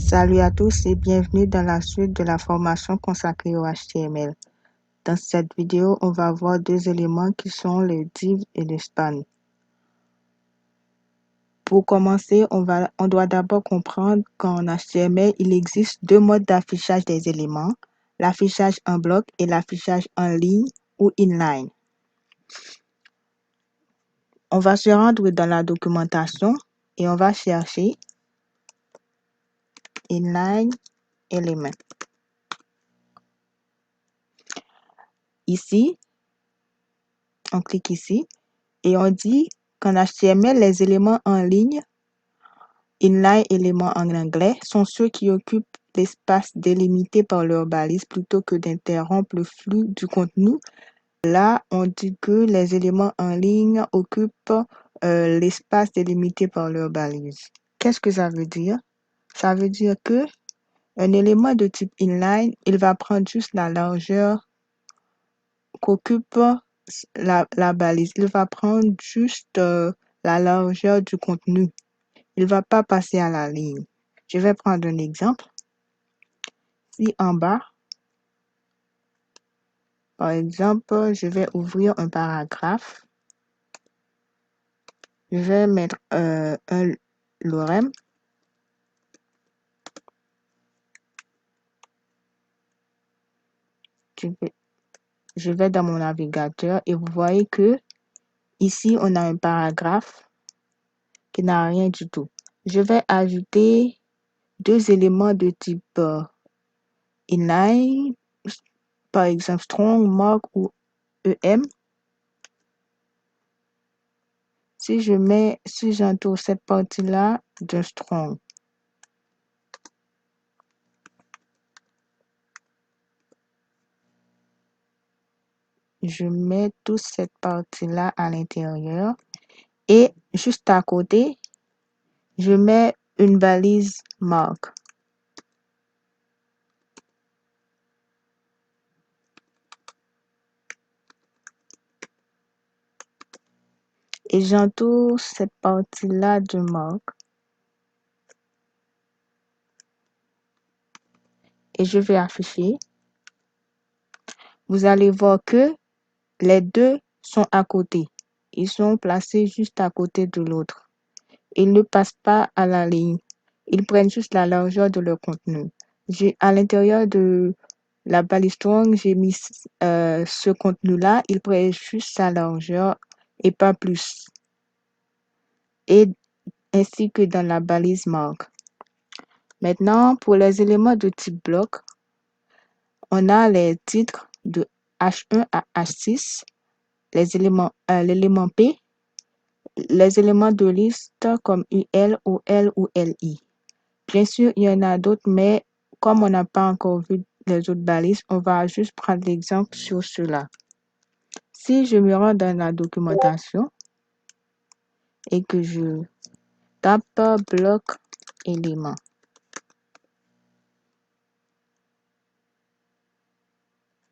Salut à tous et bienvenue dans la suite de la formation consacrée au HTML. Dans cette vidéo, on va voir deux éléments qui sont les divs et les spans. Pour commencer, on doit d'abord comprendre qu'en HTML, il existe deux modes d'affichage des éléments, l'affichage en bloc et l'affichage en ligne ou inline. On va se rendre dans la documentation et on va chercher inline element. Ici, on clique ici et on dit qu'en HTML, les éléments en ligne, inline éléments en anglais, sont ceux qui occupent l'espace délimité par leur balise plutôt que d'interrompre le flux du contenu. Là, on dit que les éléments en ligne occupent l'espace délimité par leur balise. Qu'est-ce que ça veut dire? Ça veut dire que un élément de type inline, il va prendre juste la largeur qu'occupe la balise. Il va prendre juste la largeur du contenu. Il ne va pas passer à la ligne. Je vais prendre un exemple. Si en bas, par exemple, je vais ouvrir un paragraphe. Je vais mettre un lorem. Je vais dans mon navigateur et vous voyez que ici, on a un paragraphe qui n'a rien du tout. Je vais ajouter deux éléments de type inline, par exemple strong, mark ou em. Si j'entoure cette partie-là d'un strong, je mets toute cette partie-là à l'intérieur et juste à côté, je mets une balise mark. Et j'entoure cette partie-là de mark. Et je vais afficher. Vous allez voir que les deux sont à côté. Ils sont placés juste à côté de l'autre. Ils ne passent pas à la ligne. Ils prennent juste la largeur de leur contenu. À l'intérieur de la balise strong, j'ai mis ce contenu-là. Il prend juste sa largeur et pas plus. Et ainsi que dans la balise mark. Maintenant, pour les éléments de type bloc, on a les titres de H1 à H6, l'élément P, les éléments de liste comme UL, OL ou LI. Bien sûr, il y en a d'autres, mais comme on n'a pas encore vu les autres balises, on va juste prendre l'exemple sur cela. Si je me rends dans la documentation et que je tape bloc élément,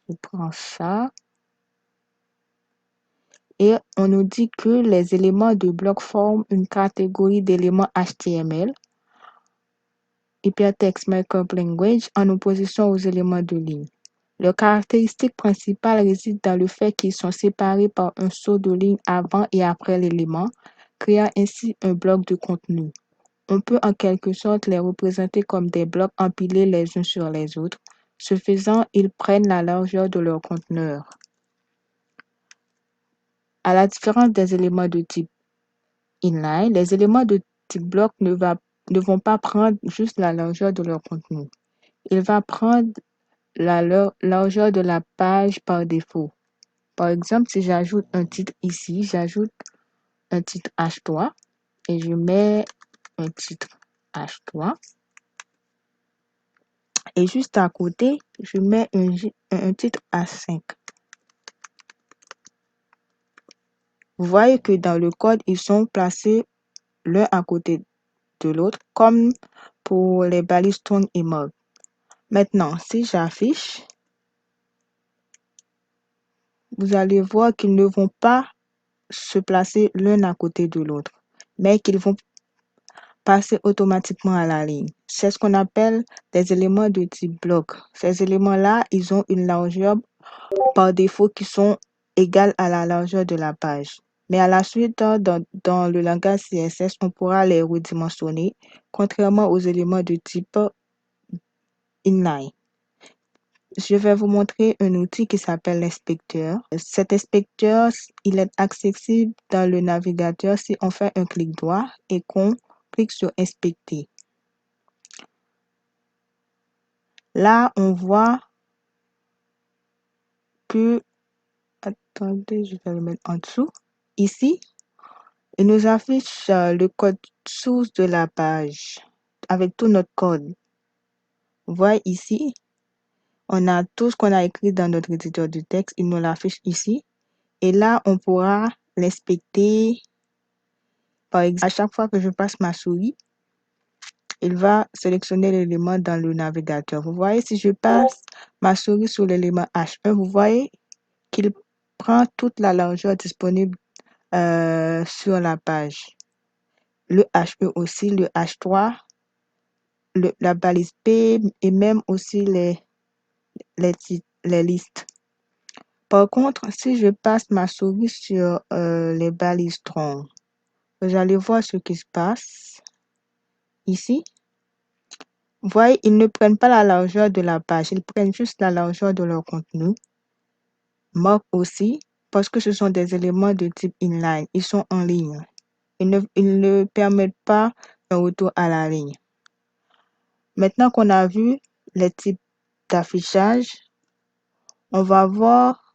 je prends ça et on nous dit que les éléments de bloc forment une catégorie d'éléments HTML, Hypertext Markup Language, en opposition aux éléments de ligne. Leur caractéristique principale réside dans le fait qu'ils sont séparés par un saut de ligne avant et après l'élément, créant ainsi un bloc de contenu. On peut en quelque sorte les représenter comme des blocs empilés les uns sur les autres. Ce faisant, ils prennent la largeur de leur conteneur. À la différence des éléments de type inline, les éléments de type bloc ne vont pas prendre juste la largeur de leur contenu. Ils vont prendre la largeur de la page par défaut. Par exemple, si j'ajoute un titre ici, j'ajoute un titre H3 et je mets un titre H3. Et juste à côté, je mets un titre H5. Vous voyez que dans le code, ils sont placés l'un à côté de l'autre, comme pour les balises strong et mark. Maintenant, si j'affiche, vous allez voir qu'ils ne vont pas se placer l'un à côté de l'autre, mais qu'ils vont passer automatiquement à la ligne. C'est ce qu'on appelle des éléments de type bloc. Ces éléments-là, ils ont une largeur par défaut qui sont égales à la largeur de la page. Mais à la suite, dans le langage CSS, on pourra les redimensionner, contrairement aux éléments de type inline. Je vais vous montrer un outil qui s'appelle l'inspecteur. Cet inspecteur, il est accessible dans le navigateur si on fait un clic droit et qu'on clique sur inspecter. Là, on voit que, attendez, je vais le mettre en dessous. Ici, il nous affiche le code source de la page avec tout notre code. Vous voyez ici, on a tout ce qu'on a écrit dans notre éditeur de texte, il nous l'affiche ici. Et là, on pourra l'inspecter. Par exemple, à chaque fois que je passe ma souris, il va sélectionner l'élément dans le navigateur. Vous voyez, si je passe ma souris sur l'élément H1, vous voyez qu'il prend toute la largeur disponible sur la page. Le H1 aussi, le H3, la balise P et même aussi les listes. Par contre, si je passe ma souris sur les balises tronc, vous allez voir ce qui se passe ici. Vous voyez, ils ne prennent pas la largeur de la page, ils prennent juste la largeur de leur contenu. Mark aussi, parce que ce sont des éléments de type inline, ils sont en ligne. Ils ne permettent pas un retour à la ligne. Maintenant qu'on a vu les types d'affichage, on va voir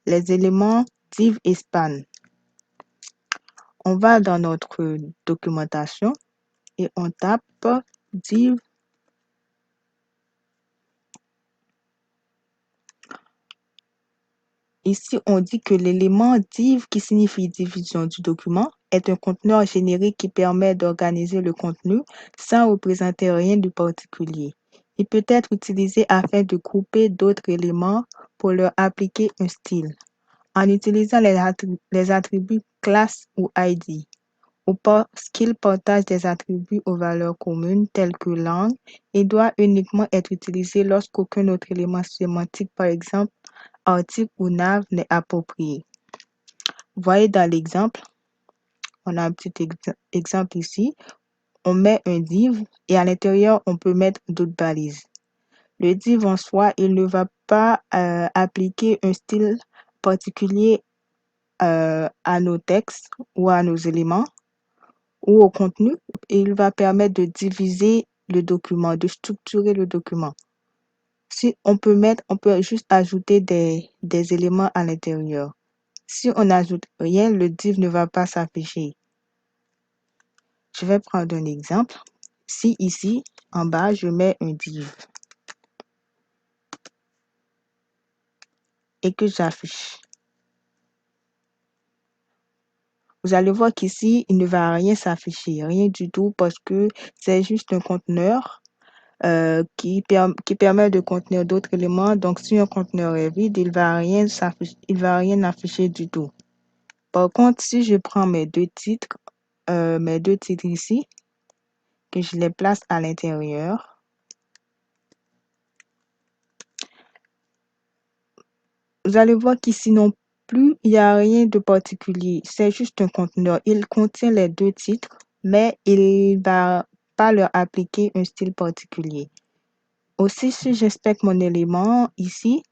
les éléments div et span. On va dans notre documentation et on tape div. Ici, on dit que l'élément div, qui signifie division du document, est un conteneur générique qui permet d'organiser le contenu sans représenter rien de particulier. Il peut être utilisé afin de grouper d'autres éléments pour leur appliquer un style, en utilisant les attributs classe ou ID, ou parce qu'il partage des attributs aux valeurs communes telles que langue et doit uniquement être utilisé lorsqu'aucun autre élément sémantique, par exemple article ou nav, n'est approprié. Vous voyez dans l'exemple, on a un petit exemple ici. On met un div et à l'intérieur, on peut mettre d'autres balises. Le div en soi, il ne va pas appliquer un style particulier à nos textes ou à nos éléments ou au contenu. Il va permettre de diviser le document, de structurer le document. Si on peut juste ajouter des éléments à l'intérieur. Si on n'ajoute rien, le div ne va pas s'afficher. Je vais prendre un exemple. Si ici, en bas, je mets un div et que j'affiche, vous allez voir qu'ici, il ne va rien s'afficher, rien du tout, parce que c'est juste un conteneur qui permet de contenir d'autres éléments. Donc, si un conteneur est vide, il va rien afficher du tout. Par contre, si je prends mes deux titres ici, que je les place à l'intérieur, vous allez voir qu'ici non plus, il n'y a rien de particulier. C'est juste un conteneur. Il contient les deux titres, mais il ne va pas leur appliquer un style particulier. Aussi, si j'inspecte mon élément ici,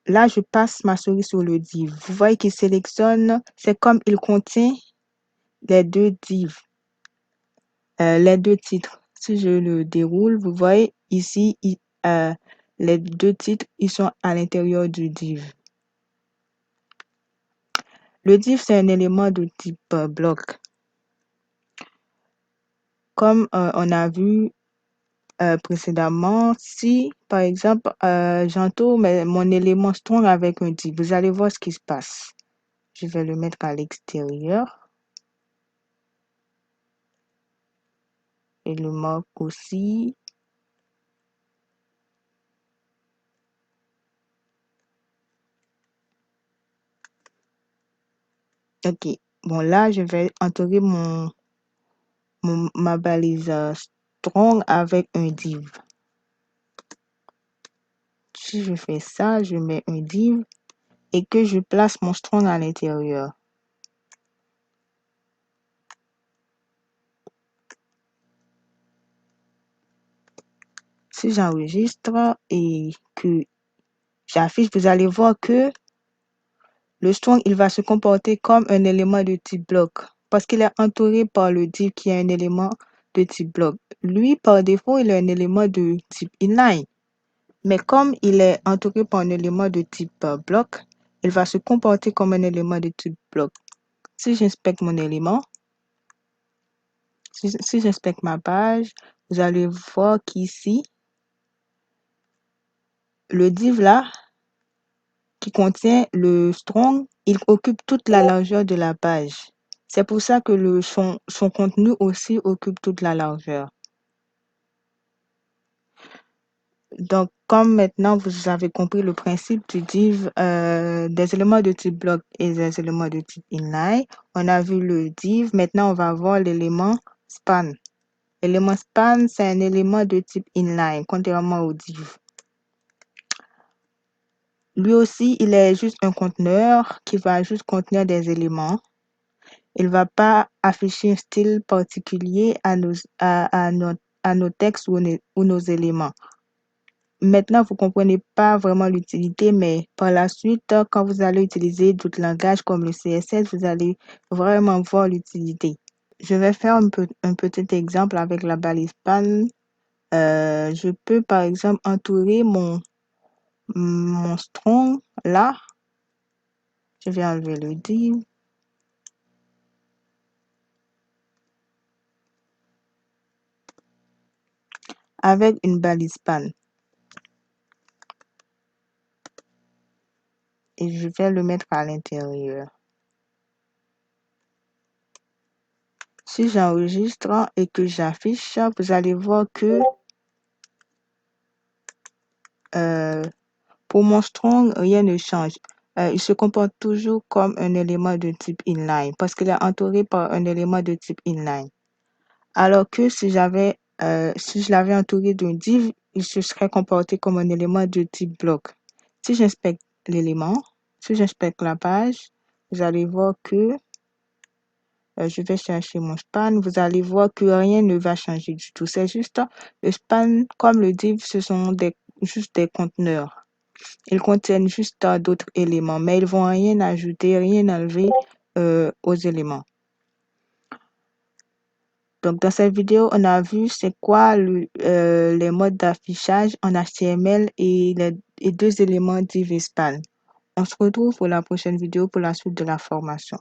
là, je passe ma souris sur le div. Vous voyez qu'il sélectionne, c'est comme il contient les deux divs, les deux titres. Si je le déroule, vous voyez ici, les deux titres, ils sont à l'intérieur du div. Le div, c'est un élément de type bloc. Comme on a vu précédemment, si par exemple, j'entoure mon élément strong avec un div, vous allez voir ce qui se passe. Je vais le mettre à l'extérieur et le marque aussi. Ok, bon là, je vais entourer mon ma balise strong avec un div. Si je fais ça, je mets un div et que je place mon strong à l'intérieur. Si j'enregistre et que j'affiche, vous allez voir que le strong, il va se comporter comme un élément de type bloc parce qu'il est entouré par le div qui est un élément de type bloc. Lui, par défaut, il est un élément de type inline. Mais comme il est entouré par un élément de type bloc, il va se comporter comme un élément de type bloc. Si j'inspecte mon élément, si j'inspecte ma page, vous allez voir qu'ici, le div là, qui contient le strong, il occupe toute la largeur de la page. C'est pour ça que son contenu aussi occupe toute la largeur. Donc, comme maintenant vous avez compris le principe du div, des éléments de type bloc et des éléments de type inline, on a vu le div. Maintenant, on va voir l'élément span. L'élément span, c'est un élément de type inline, contrairement au div. Lui aussi, il est juste un conteneur qui va juste contenir des éléments. Il ne va pas afficher un style particulier à nos textes ou nos éléments. Maintenant, vous ne comprenez pas vraiment l'utilité, mais par la suite, quand vous allez utiliser d'autres langages comme le CSS, vous allez vraiment voir l'utilité. Je vais faire un petit exemple avec la balise span. Je peux, par exemple, entourer mon strong là. Je vais enlever le div. Avec une balise span. Et je vais le mettre à l'intérieur. Si j'enregistre et que j'affiche, vous allez voir que pour mon strong, rien ne change. Il se comporte toujours comme un élément de type inline parce qu'il est entouré par un élément de type inline. Alors que si je l'avais entouré d'un div, il se serait comporté comme un élément de type bloc. Si j'inspecte l'élément, si j'inspecte la page, vous allez voir que je vais chercher mon span. Vous allez voir que rien ne va changer du tout. C'est juste le span, comme le div, ce sont juste des conteneurs. Ils contiennent juste d'autres éléments, mais ils vont rien ajouter, rien enlever aux éléments. Donc, dans cette vidéo, on a vu c'est quoi les modes d'affichage en HTML et les deux éléments div et span. On se retrouve pour la prochaine vidéo pour la suite de la formation.